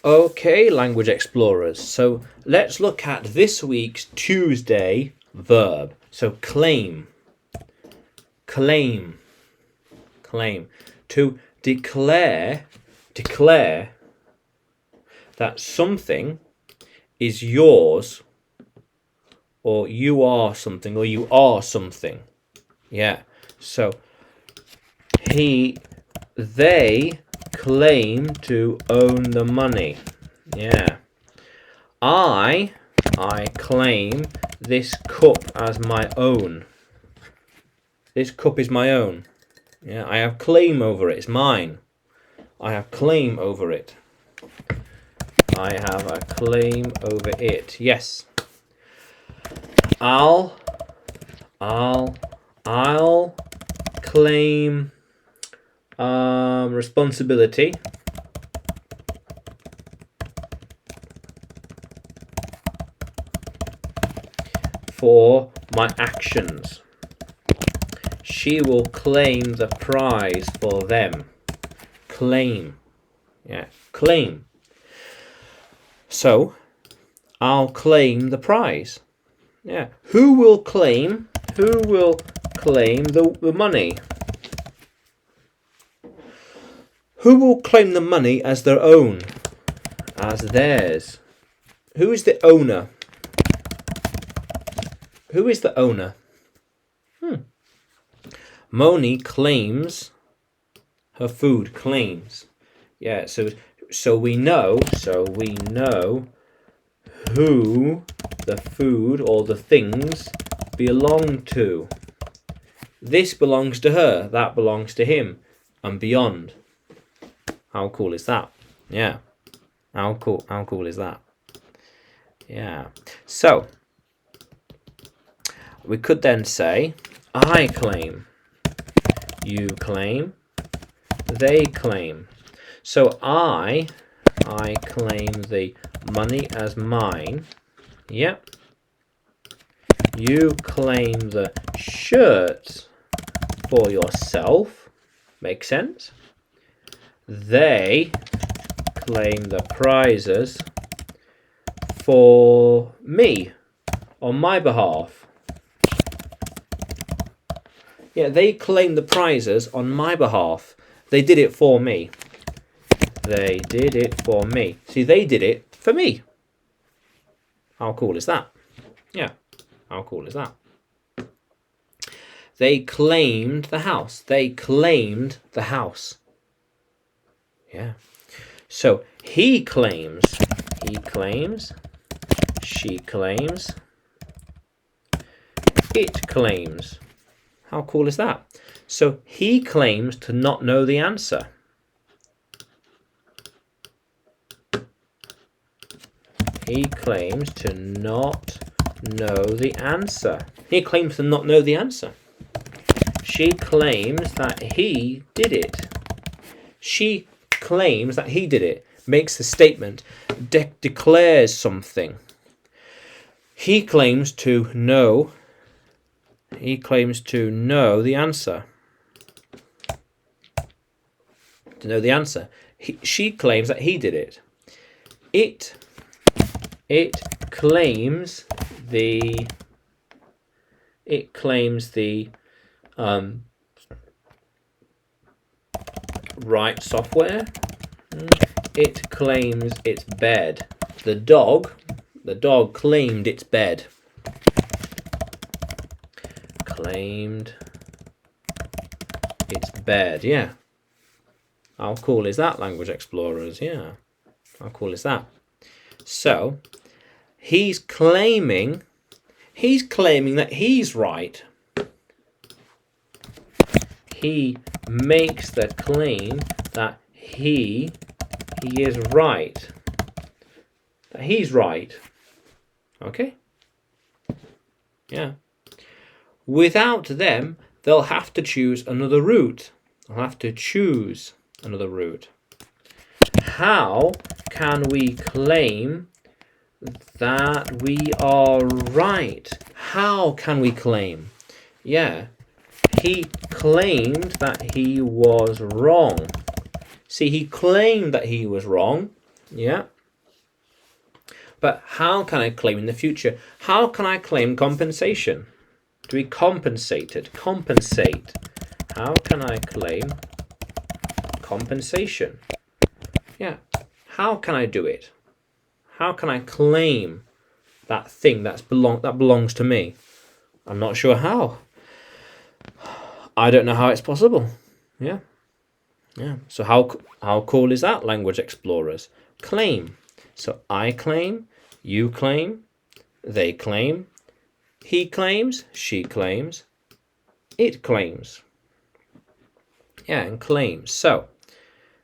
Okay, language explorers. So let's look at this week's Tuesday verb. So claim, claim, claim. To declare that something is yours, or you are something, or you are something. Yeah. So they claim to own the money. Yeah. I claim this cup as my own. This cup is my own. Yeah, I have claim over it. It's mine. I have claim over it. I have a claim over it. Yes. I'll claim responsibility for my actions. She will claim the prize for them. Claim. Yeah, claim. So, I'll claim the prize. Yeah. Who will claim the money? Who will claim the money as their own? As theirs? Who is the owner? Who is the owner? Monie claims her food. Claims. Yeah, so we know who the food or the things belong to. This belongs to her, that belongs to him, and beyond. How cool is that? Yeah. How cool is that? Yeah. So we could then say, I claim, you claim, they claim. So I claim the money as mine. Yep. You claim the shirt for yourself. Makes sense. They claim the prizes for me, on my behalf. Yeah, they claim the prizes on my behalf. They did it for me. They did it for me. See, they did it for me. How cool is that? Yeah, how cool is that? They claimed the house. They claimed the house. Yeah. So he claims, she claims, it claims. How cool is that? So he claims to not know the answer. He claims to not know the answer. He claims to not know the answer. She claims that he did it. She claims that he did it. Makes the statement. Declares something. He claims to know. He claims to know the answer. To know the answer. She claims that he did it. It claims the right software. It claims its bed. The dog claimed its bed. Claimed its bed. Yeah. How cool is that, language explorers? Yeah. How cool is that? So he's claiming that he's right. He makes the claim that he is right. That he's right. Okay? Yeah. Without them, they'll have to choose another route. They'll have to choose another route. How can we claim that we are right? How can we claim? Yeah. He claimed that he was wrong. See, he claimed that he was wrong. Yeah. But how can I claim in the future? How can I claim compensation? To be compensated. Compensate. How can I claim compensation? Yeah. How can I do it? How can I claim that thing that belongs to me? I'm not sure how. I don't know how it's possible. Yeah. Yeah. So how cool is that, language explorers? Claim. So I claim, you claim, they claim, he claims, she claims, it claims. Yeah, and claims. So,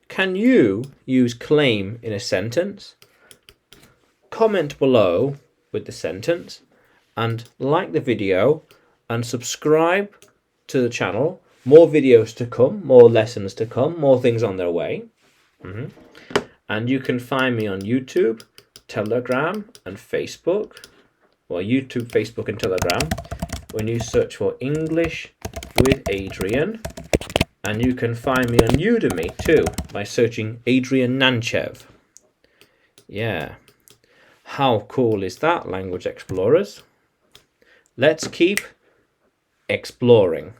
can you use claim in a sentence? Comment below with the sentence and like the video and subscribe to the channel. More videos to come, more lessons to come, more things on their way. And you can find me on YouTube, Telegram, and Facebook. Well, YouTube, Facebook, and Telegram when you search for English with Adrian. And you can find me on Udemy too by searching Adrian Nanchev. Yeah. How cool is that, language explorers? Let's keep exploring.